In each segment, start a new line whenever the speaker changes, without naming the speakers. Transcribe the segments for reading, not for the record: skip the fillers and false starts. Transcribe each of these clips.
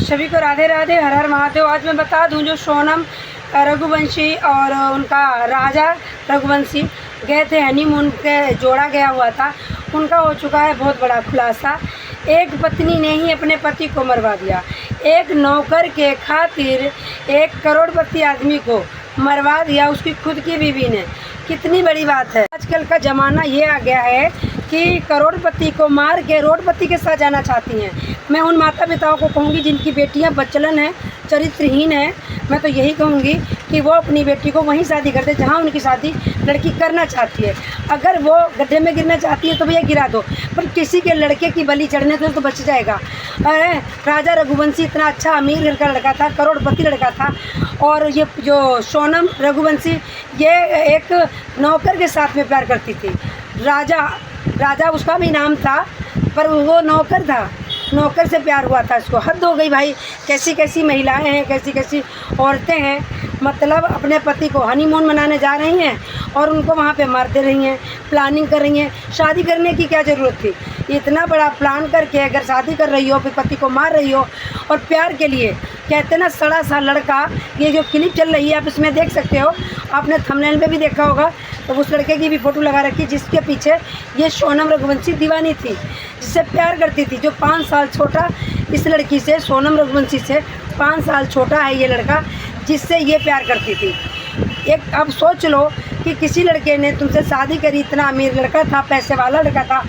सभी को राधे राधे, हर हर महादेव। आज मैं बता दूं जो सोनम रघुवंशी और उनका राजा रघुवंशी गए थे हनीमून के, जोड़ा गया हुआ था, उनका हो चुका है बहुत बड़ा खुलासा। एक पत्नी ने ही अपने पति को मरवा दिया। एक नौकर के खातिर एक करोड़पति आदमी को मरवा दिया, उसकी खुद की बीवी ने। कितनी बड़ी बात है। आजकल का ज़माना ये आ गया है कि करोड़पति को मार के रोडपति के साथ जाना चाहती हैं। मैं उन माता पिताओं को कहूँगी जिनकी बेटियां बच्चलन हैं, चरित्रहीन हैं, मैं तो यही कहूँगी कि वो अपनी बेटी को वहीं शादी कर दे जहाँ उनकी शादी लड़की करना चाहती है। अगर वो गड्ढे में गिरना चाहती है तो भैया गिरा दो, पर किसी के लड़के की बलि चढ़ने से तो बच जाएगा। अरे राजा रघुवंशी इतना अच्छा अमीर घर का लड़का था, करोड़पति लड़का था, और ये जो सोनम रघुवंशी ये एक नौकर के साथ में प्यार करती थी। राजा उसका भी नाम था, पर वो नौकर था, नौकर से प्यार हुआ था इसको। हद हो गई भाई, कैसी कैसी महिलाएं हैं, कैसी कैसी औरतें हैं। मतलब अपने पति को हनीमून मनाने जा रही हैं और उनको वहाँ पे मार दे रही हैं, प्लानिंग कर रही हैं। शादी करने की क्या ज़रूरत थी? इतना बड़ा प्लान करके अगर शादी कर रही हो, फिर पति को मार रही हो, और प्यार के लिए कहते ना सड़ा सा लड़का। ये जो क्लिप चल रही है आप इसमें देख सकते हो, आपने थंबनेल पे भी देखा होगा, तो उस लड़के की भी फ़ोटो लगा रखी जिसके पीछे ये सोनम रघुवंशी दीवानी थी, जिससे प्यार करती थी। जो 5 साल छोटा इस लड़की से, सोनम रघुवंशी से 5 साल छोटा है ये लड़का, जिससे ये प्यार करती थी। एक अब सोच लो कि किसी लड़के ने तुमसे शादी करी, इतना अमीर लड़का था, पैसे वाला लड़का था,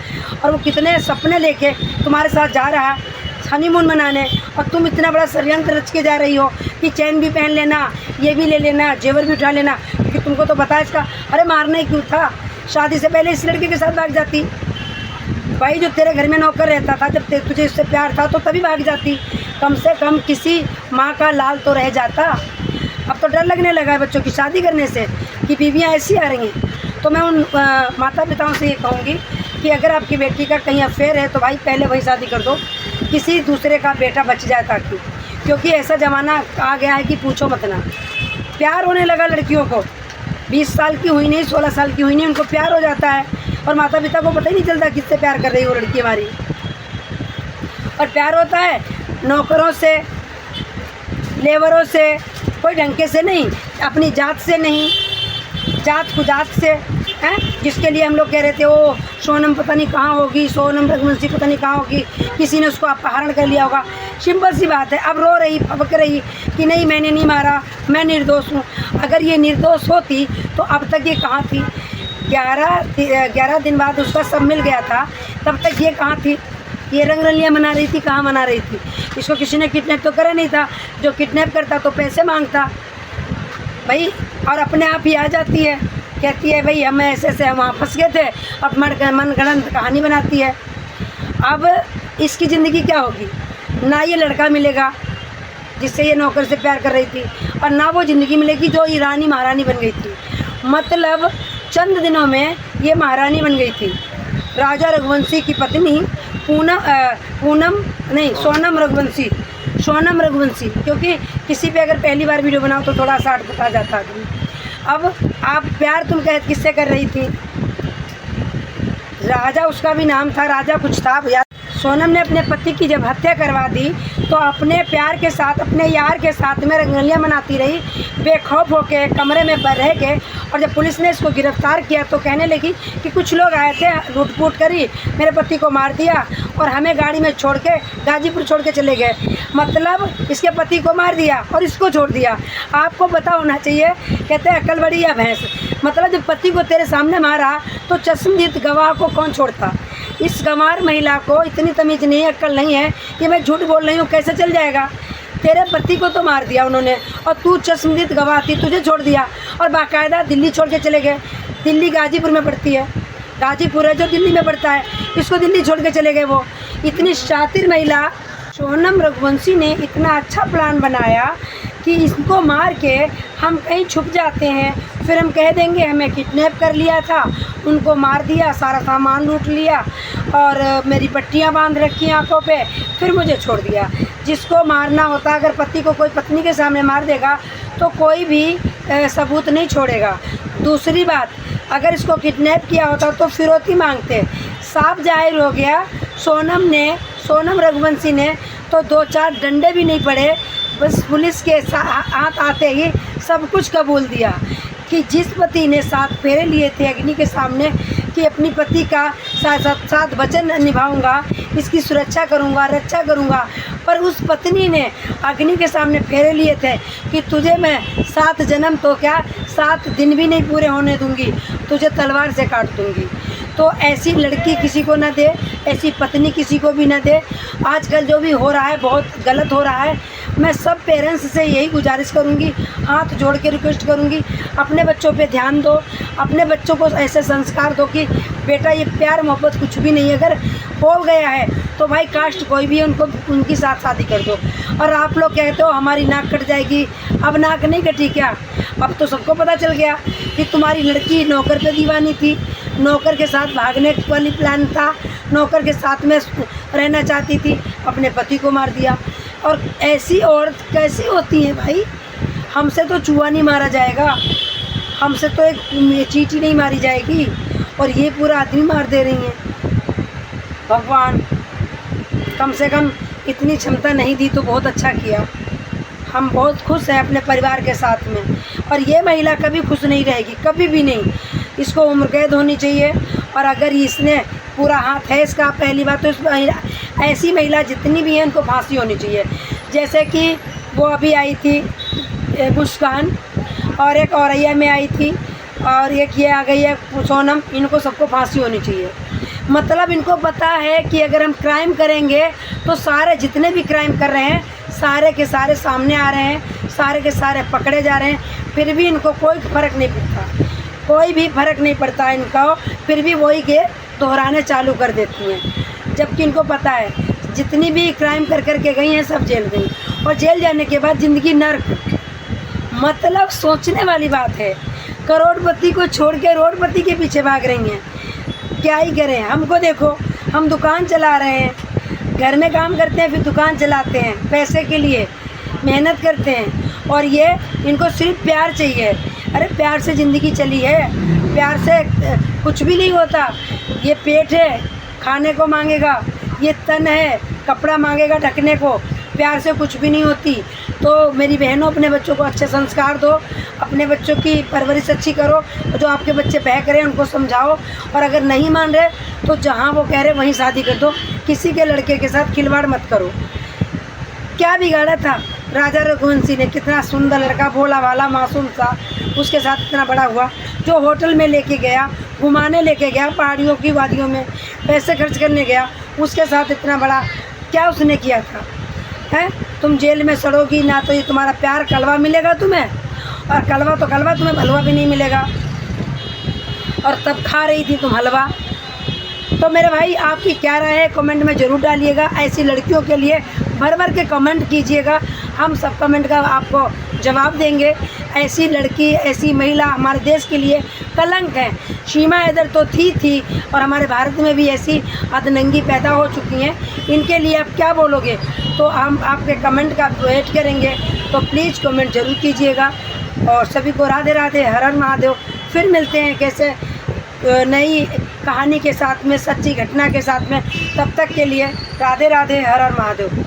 और वो कितने सपने लेके तुम्हारे साथ जा रहा है हनीमून मनाने, और तुम इतना बड़ा षड्यंत्र रच के जा रही हो कि चैन भी पहन लेना, ये भी ले लेना, जेवर भी उठा लेना, क्योंकि तुमको तो पता है इसका। अरे मारना ही क्यों था? शादी से पहले इस लड़के के साथ भाग जाती भाई, जो तेरे घर में नौकर रहता था, जब तुझे इससे प्यार था तो तभी भाग जाती। कम से कम किसी माँ का लाल तो रह जाता। अब तो डर लगने लगा है बच्चों की शादी करने से कि बीवियाँ ऐसी आ रही हैं। तो मैं उन माता पिताओं से ये कहूँगी कि अगर आपकी बेटी का कहीं अफेयर है तो भाई पहले वही शादी कर दो, किसी दूसरे का बेटा बच जाए ताकि, क्योंकि ऐसा ज़माना आ गया है कि पूछो मत ना। प्यार होने लगा लड़कियों को, 20 साल की हुई नहीं, 16 साल की हुई नहीं, उनको प्यार हो जाता है, और माता पिता को पता ही नहीं चलता किससे प्यार कर रही है वो लड़की हमारी। और प्यार होता है नौकरों से, लेबरों से, कोई ढंके से नहीं, अपनी जात से नहीं, जात कुजात से हैं, जिसके लिए हम लोग कह रहे थे ओ सोनम पता नहीं कहाँ होगी, सोनम रघुवंशी पता नहीं कहाँ होगी, किसी ने उसको अपहरण कर लिया होगा। सिंपल सी बात है। अब रो रही, फबक रही कि नहीं मैंने नहीं मारा, मैं निर्दोष हूँ। अगर ये निर्दोष होती तो अब तक ये कहाँ थी? 11 दिन बाद उसका सब मिल गया था, तब तक ये कहाँ थी? ये रंग रलियाँ मना रही थी, कहाँ मना रही थी? इसको किसी ने किडनैप तो करा नहीं था। जो किडनैप करता तो पैसे मांगता भाई, और अपने आप ही आ जाती है, कहती है भाई हम ऐसे ऐसे वहाँ फंस गए थे, अब मनगढ़ंत कहानी बनाती है। अब इसकी ज़िंदगी क्या होगी? ना ये लड़का मिलेगा जिससे ये नौकर से प्यार कर रही थी, और ना वो ज़िंदगी मिलेगी जो रानी महारानी बन गई थी। मतलब चंद दिनों में ये महारानी बन गई थी। राजा रघुवंशी की पत्नी सोनम रघुवंशी, क्योंकि किसी पे अगर पहली बार वीडियो बनाओ तो थोड़ा सा अटपटा जाता आदमी। अब आप प्यार तुम कह किससे कर रही थी? राजा उसका भी नाम था, राजा कुछ था यार। सोनम ने अपने पति की जब हत्या करवा दी तो अपने प्यार के साथ, अपने यार के साथ में रंगलियाँ मनाती रही, बेखौफ होके कमरे में रह के। और जब पुलिस ने इसको गिरफ्तार किया तो कहने लगी कि कुछ लोग आए थे, लूट-फूट करी, मेरे पति को मार दिया और हमें गाड़ी में छोड़ के गाजीपुर छोड़ के चले गए। मतलब इसके पति को मार दिया और इसको छोड़ दिया। आपको पता होना चाहिए, कहते हैं अकल बड़ी या भैंस। मतलब जब पति को तेरे सामने मारा तो चश्मदीद गवाह को कौन छोड़ता? इस गंवार महिला को इतनी तमीज़ नहीं, अक्ल नहीं है कि मैं झूठ बोल रही हूँ, कैसे चल जाएगा? तेरे पति को तो मार दिया उन्होंने, और तू चश्मदीद गवाह थी, तुझे छोड़ दिया, और बाकायदा दिल्ली छोड़ के चले गए। दिल्ली गाजीपुर में पड़ती है, गाजीपुर है जो दिल्ली में पड़ता है, इसको दिल्ली छोड़ के चले गए वो। इतनी शातिर महिला सोनम रघुवंशी ने इतना अच्छा प्लान बनाया कि इसको मार के हम कहीं छुप जाते हैं, फिर हम कह देंगे हमें किडनैप कर लिया था, उनको मार दिया, सारा सामान लूट लिया और मेरी पट्टियाँ बांध रखी आँखों पे, फिर मुझे छोड़ दिया। जिसको मारना होता, अगर पति को कोई पत्नी के सामने मार देगा तो कोई भी सबूत नहीं छोड़ेगा। दूसरी बात, अगर इसको किडनैप किया होता तो फिरौती मांगते। साफ जाहिर हो गया सोनम रघुवंशी ने तो 2-4 डंडे भी नहीं पड़े, बस पुलिस के हाथ आते ही सब कुछ कबूल दिया कि जिस पति ने 7 फेरे लिए थे अग्नि के सामने कि अपनी पति का साथ वचन निभाऊंगा, इसकी सुरक्षा करूंगा, रक्षा करूंगा, पर उस पत्नी ने अग्नि के सामने फेरे लिए थे कि तुझे मैं 7 जन्म तो क्या 7 दिन भी नहीं पूरे होने दूंगी, तुझे तलवार से काट दूंगी। तो ऐसी लड़की किसी को ना दे, ऐसी पत्नी किसी को भी ना दे। आजकल जो भी हो रहा है बहुत गलत हो रहा है। मैं सब पेरेंट्स से यही गुजारिश करूंगी, हाथ जोड़ के रिक्वेस्ट करूंगी, अपने बच्चों पे ध्यान दो, अपने बच्चों को ऐसे संस्कार दो कि बेटा ये प्यार मोहब्बत कुछ भी नहीं है, अगर हो गया है तो भाई कास्ट कोई भी है उनको उनकी साथ शादी कर दो। और आप लोग कहते हो हमारी नाक कट जाएगी, अब नाक नहीं कटी क्या? अब तो सबको पता चल गया कि तुम्हारी लड़की नौकर पे दीवानी थी, नौकर के साथ भागने वाली प्लान था, नौकर के साथ में रहना चाहती थी, अपने पति को मार दिया। और ऐसी औरत कैसी होती है भाई? हमसे तो चूहा नहीं मारा जाएगा, हमसे तो एक चींटी नहीं मारी जाएगी, और ये पूरा आदमी मार दे रही हैं। भगवान कम से कम इतनी क्षमता नहीं दी तो बहुत अच्छा किया। हम बहुत खुश हैं अपने परिवार के साथ में, और ये महिला कभी खुश नहीं रहेगी, कभी भी नहीं। इसको उम्र कैद होनी चाहिए, और अगर इसने पूरा हाथ है इसका, पहली बात तो इस ऐसी महिला जितनी भी हैं उनको फांसी होनी चाहिए। जैसे कि वो अभी आई थी मुस्कान, और एक औरैया में आई थी, और एक ये आ गई है सोनम, इनको सबको फांसी होनी चाहिए। मतलब इनको पता है कि अगर हम क्राइम करेंगे तो सारे जितने भी क्राइम कर रहे हैं सारे के सारे सामने आ रहे हैं, सारे के सारे पकड़े जा रहे हैं, फिर भी इनको कोई फ़र्क नहीं पड़ता, कोई भी फ़र्क नहीं पड़ता इनको, फिर भी वही के दोहराने चालू कर देती हैं। जबकि इनको पता है जितनी भी क्राइम कर के गई हैं सब जेल गई, और जेल जाने के बाद ज़िंदगी नर्क। मतलब सोचने वाली बात है, करोड़पति को छोड़ के रोडपति के पीछे भाग रही हैं। क्या ही करें? हमको देखो, हम दुकान चला रहे हैं, घर में काम करते हैं, फिर दुकान चलाते हैं, पैसे के लिए मेहनत करते हैं, और ये इनको सिर्फ प्यार चाहिए। अरे प्यार से ज़िंदगी चली है, प्यार से कुछ भी नहीं होता। ये पेट है खाने को मांगेगा, ये तन है कपड़ा मांगेगा ढकने को, प्यार से कुछ भी नहीं होती। तो मेरी बहनों, अपने बच्चों को अच्छे संस्कार दो, अपने बच्चों की परवरिश अच्छी करो, और जो आपके बच्चे बहक रहे हैं उनको समझाओ, और अगर नहीं मान रहे तो जहाँ वो कह रहे वहीं शादी कर दो। किसी के लड़के के साथ खिलवाड़ मत करो। क्या बिगाड़ा था राजा रघुवंशी ने? कितना सुंदर लड़का, भोला भाला मासूम सा, उसके साथ इतना बड़ा हुआ। जो होटल में लेके गया, घुमाने लेके गया, पहाड़ियों की वादियों में पैसे खर्च करने गया, उसके साथ इतना बड़ा क्या उसने किया था? हैं? तुम जेल में सड़ोगी ना तो ये तुम्हारा प्यार कलवा मिलेगा तुम्हें, और कलवा तो कलवा, तुम्हें हलवा भी नहीं मिलेगा। और तब खा रही थी तुम हलवा। तो मेरे भाई आपकी क्या राय है कमेंट में ज़रूर डालिएगा। ऐसी लड़कियों के लिए भर भर के कमेंट कीजिएगा, हम सब कमेंट का आपको जवाब देंगे। ऐसी लड़की, ऐसी महिला हमारे देश के लिए कलंक है। सीमा हैदर तो थी, और हमारे भारत में भी ऐसी अधनंगी पैदा हो चुकी हैं। इनके लिए आप क्या बोलोगे? तो हम आपके कमेंट का वेट करेंगे, तो प्लीज़ कमेंट ज़रूर कीजिएगा। और सभी को राधे राधे, हर हर महादेव। फिर मिलते हैं कैसे नई कहानी के साथ में, सच्ची घटना के साथ में। तब तक के लिए राधे राधे, हर हर महादेव।